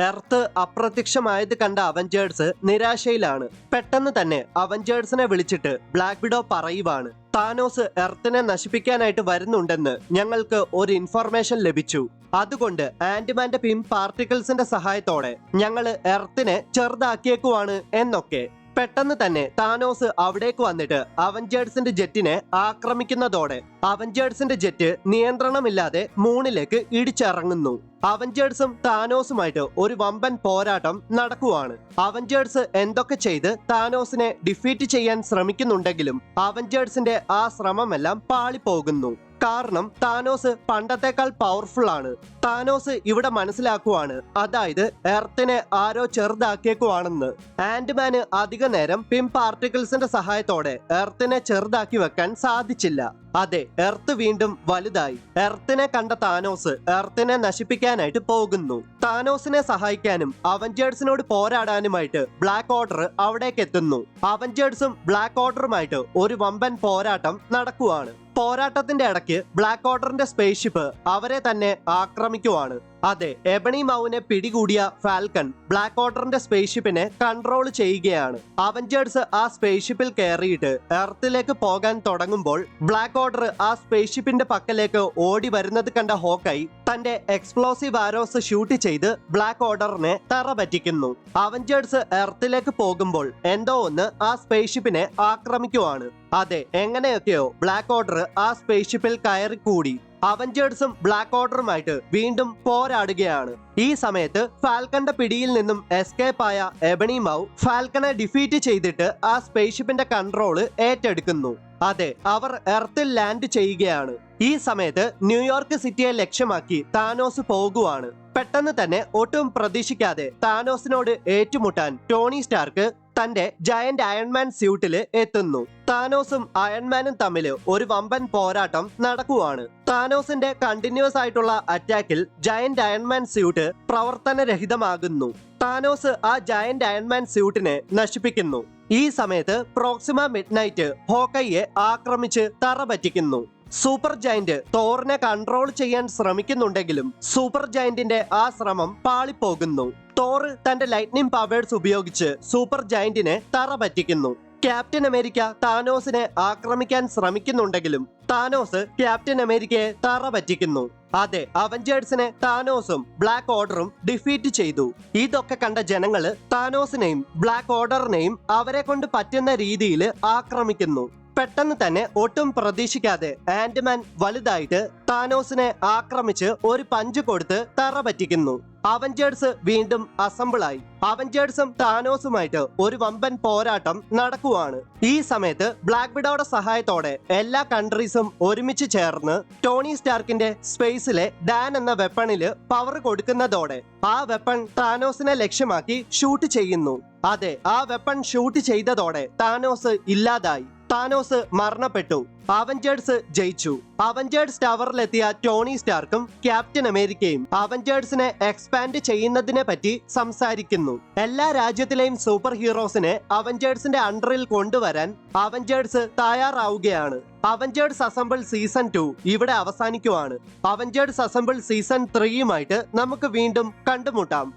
Earth അപ്രത്യക്ഷമായത് കണ്ട Avengers നിരാശയിലാണ്. പെട്ടെന്ന് തന്നെ അവഞ്ചേഴ്സിനെ വിളിച്ചിട്ട് ബ്ലാക്ക് വിഡോ പറയുവാണ്, താനോസ് എർത്തിനെ നശിപ്പിക്കാനായിട്ട് വരുന്നുണ്ടെന്ന് ഞങ്ങൾക്ക് ഒരു ഇൻഫർമേഷൻ ലഭിച്ചു. അതുകൊണ്ട് ആന്റിമാന്റെ പിം പാർട്ടിക്കിൾസിന്റെ സഹായത്തോടെ ഞങ്ങൾ എർത്തിനെ ചെറുതാക്കിയേക്കുവാണ് എന്നൊക്കെ. പെട്ടെന്ന് തന്നെ താനോസ് അവിടേക്ക് വന്നിട്ട് അവഞ്ചേഴ്സിന്റെ ജെറ്റിനെ ആക്രമിക്കുന്നതോടെ അവഞ്ചേഴ്സിന്റെ ജെറ്റ് നിയന്ത്രണമില്ലാതെ മൂണിലേക്ക് ഇടിച്ചിറങ്ങുന്നു. അവഞ്ചേഴ്സും താനോസുമായിട്ട് ഒരു വമ്പൻ പോരാട്ടം നടക്കുവാണ്. അവഞ്ചേഴ്സ് എന്തൊക്കെ ചെയ്ത് താനോസിനെ ഡിഫീറ്റ് ചെയ്യാൻ ശ്രമിക്കുന്നുണ്ടെങ്കിലും അവഞ്ചേഴ്സിന്റെ ആ ശ്രമമെല്ലാം പാളിപ്പോകുന്നു. കാരണം താനോസ് പണ്ടത്തെക്കാൾ പവർഫുൾ ആണ്. താനോസ് ഇവിടെ മനസ്സിലാക്കുവാണ്, അതായത് എർത്തിനെ ആരോ ചെറുതാക്കിയേക്കുവാണെന്ന്. ആന്റ്മാന് അധിക നേരം പിം പാർട്ടിക്കിൾസിന്റെ സഹായത്തോടെ എർത്തിനെ ചെറുതാക്കി വെക്കാൻ സാധിച്ചില്ല. അതെ, എർത്ത് വീണ്ടും വലുതായി. എർത്തിനെ കണ്ട താനോസ് എർത്തിനെ നശിപ്പിക്കാനായിട്ട് പോകുന്നു. താനോസിനെ സഹായിക്കാനും അവഞ്ചേഴ്സിനോട് പോരാടാനുമായിട്ട് ബ്ലാക്ക് ഓർഡർ അവിടേക്ക് എത്തുന്നു. അവഞ്ചേഴ്സും ബ്ലാക്ക് ഓർഡറുമായിട്ട് ഒരു വമ്പൻ പോരാട്ടം നടക്കുവാണ്. പോരാട്ടത്തിന്റെ ഇടയ്ക്ക് ബ്ലാക്ക് ഓർഡറിന്റെ സ്പേസ്ഷിപ്പ് അവരെ തന്നെ ആക്രമിക്കുവാണ്. അതെ, എബണി മൗവിനെ പിടികൂടിയ ഫാൽക്കൺ ബ്ലാക്ക് ഓർഡറിന്റെ സ്പേസ്ഷിപ്പിനെ കൺട്രോൾ ചെയ്യുകയാണ്. അവഞ്ചേഴ്സ് ആ സ്പേസ്ഷിപ്പിൽ കയറിയിട്ട് എർത്തിലേക്ക് പോകാൻ തുടങ്ങുമ്പോൾ ബ്ലാക്ക് ഓർഡർ ആ സ്പേസ്ഷിപ്പിന്റെ പക്കലേക്ക് ഓടി വരുന്നത് കണ്ട ഹോക്കൈ തന്റെ എക്സ്പ്ലോസീവ് ആരോസ് ഷൂട്ട് ചെയ്ത് ബ്ലാക്ക് ഓർഡറിനെ തറ പറ്റിക്കുന്നു. അവഞ്ചേഴ്സ് എർത്തിലേക്ക് പോകുമ്പോൾ എന്തോ ഒന്ന് ആ സ്പേസ്ഷിപ്പിനെ ആക്രമിക്കുവാണ്. അതെ, എങ്ങനെയൊക്കെയോ ബ്ലാക്ക് ഓർഡർ ആ സ്പേസ്ഷിപ്പിൽ കയറിക്കൂടി. അവഞ്ചേഴ്സും ബ്ലാക്ക് ഓർഡറുമായിട്ട് വീണ്ടും പോരാടുകയാണ്. ഈ സമയത്ത് ഫാൽക്കന്റെ പിടിയിൽ നിന്നും എസ്കേപ്പ് ആയ എബണി മൗ ഫാൽക്കനെ ഡിഫീറ്റ് ചെയ്തിട്ട് ആ സ്പേസ്ഷിപ്പിന്റെ കൺട്രോള് ഏറ്റെടുക്കുന്നു. അതെ, അവർ എർത്തിൽ ലാൻഡ് ചെയ്യുകയാണ്. ഈ സമയത്ത് ന്യൂയോർക്ക് സിറ്റിയെ ലക്ഷ്യമാക്കി താനോസ് പോകുവാണ്. പെട്ടെന്ന് തന്നെ ഒട്ടും പ്രതീക്ഷിക്കാതെ താനോസിനോട് ഏറ്റുമുട്ടാൻ ടോണി സ്റ്റാർക്ക് തന്റെ ജയന്റ് അയൺമാൻ സ്യൂട്ടില് എത്തുന്നു. താനോസും അയൺമാനും തമ്മിൽ ഒരു വമ്പൻ പോരാട്ടം നടക്കുവാണ്. താനോസിന്റെ കണ്ടിന്യൂസ് ആയിട്ടുള്ള അറ്റാക്കിൽ ജയന്റ് അയൺമാൻ സ്യൂട്ട് പ്രവർത്തനരഹിതമാകുന്നു. താനോസ് ആ ജയന്റ് അയൺമാൻ സ്യൂട്ടിനെ നശിപ്പിക്കുന്നു. ഈ സമയത്ത് പ്രോക്സിമ മിഡ്നൈറ്റ് ഹോക്കൈയെ ആക്രമിച്ച് തറ പറ്റിക്കുന്നു. സൂപ്പർ ജയന്റ് തോറിനെ കൺട്രോൾ ചെയ്യാൻ ശ്രമിക്കുന്നുണ്ടെങ്കിലും സൂപ്പർ ജയന്റിന്റെ ആ ശ്രമം പാളിപ്പോകുന്നു. തോർ തന്റെ ലൈറ്റ്നിങ് പവേഴ്സ് ഉപയോഗിച്ച് സൂപ്പർ ജയന്റിനെ തറ പറ്റിക്കുന്നു. ക്യാപ്റ്റൻ അമേരിക്ക താനോസിനെ ആക്രമിക്കാൻ ശ്രമിക്കുന്നുണ്ടെങ്കിലും താനോസ് ക്യാപ്റ്റൻ അമേരിക്കയെ തറ പറ്റിക്കുന്നു. അതെ, അവഞ്ചേഴ്സിനെ താനോസും ബ്ലാക്ക് ഓർഡറും ഡിഫീറ്റ് ചെയ്തു. ഇതൊക്കെ കണ്ട ജനങ്ങള് താനോസിനെയും ബ്ലാക്ക് ഓർഡറിനെയും അവരെ കൊണ്ട് പറ്റുന്ന രീതിയിൽ ആക്രമിക്കുന്നു. പെട്ടെന്ന് തന്നെ ഒട്ടും പ്രതീക്ഷിക്കാതെ ആന്റ്മാൻ വലുതായിട്ട് താനോസിനെ ആക്രമിച്ച് ഒരു പഞ്ച് കൊടുത്ത് തറ പറ്റിക്കുന്നു. അവഞ്ചേഴ്സ് വീണ്ടും അസംബിളായി. അവഞ്ചേഴ്സും താനോസുമായിട്ട് ഒരു വമ്പൻ പോരാട്ടം നടക്കുവാണ്. ഈ സമയത്ത് ബ്ലാക്ക് വിഡോയുടെ സഹായത്തോടെ എല്ലാ കൺട്രീസും ഒരുമിച്ച് ചേർന്ന് ടോണി സ്റ്റാർക്കിന്റെ സ്പേസിലെ ഡാൻ എന്ന വെപ്പണില് പവർ കൊടുക്കുന്നതോടെ ആ വെപ്പൺ താനോസിനെ ലക്ഷ്യമാക്കി ഷൂട്ട് ചെയ്യുന്നു. അതെ, ആ വെപ്പൺ ഷൂട്ട് ചെയ്തതോടെ താനോസ് ഇല്ലാതായി. താനോസ് മരണപ്പെട്ടു. അവഞ്ചേഴ്സ് ജയിച്ചു. അവഞ്ചേഴ്സ് ടവറിലെത്തിയ ടോണി സ്റ്റാർക്കും ക്യാപ്റ്റൻ അമേരിക്കയും അവഞ്ചേഴ്സിനെ എക്സ്പാൻഡ് ചെയ്യുന്നതിനെ പറ്റി സംസാരിക്കുന്നു. എല്ലാ രാജ്യത്തിലെയും സൂപ്പർ ഹീറോസിനെ അവഞ്ചേഴ്സിന്റെ അണ്ടറിൽ കൊണ്ടുവരാൻ അവഞ്ചേഴ്സ് തയ്യാറാവുകയാണ്. അവഞ്ചേഴ്സ് അസംബിൾ സീസൺ 2 ഇവിടെ അവസാനിക്കുവാണ്. അവഞ്ചേഴ്സ് അസംബിൾ സീസൺ 3യുമായിട്ട് നമുക്ക് വീണ്ടും കണ്ടുമുട്ടാം.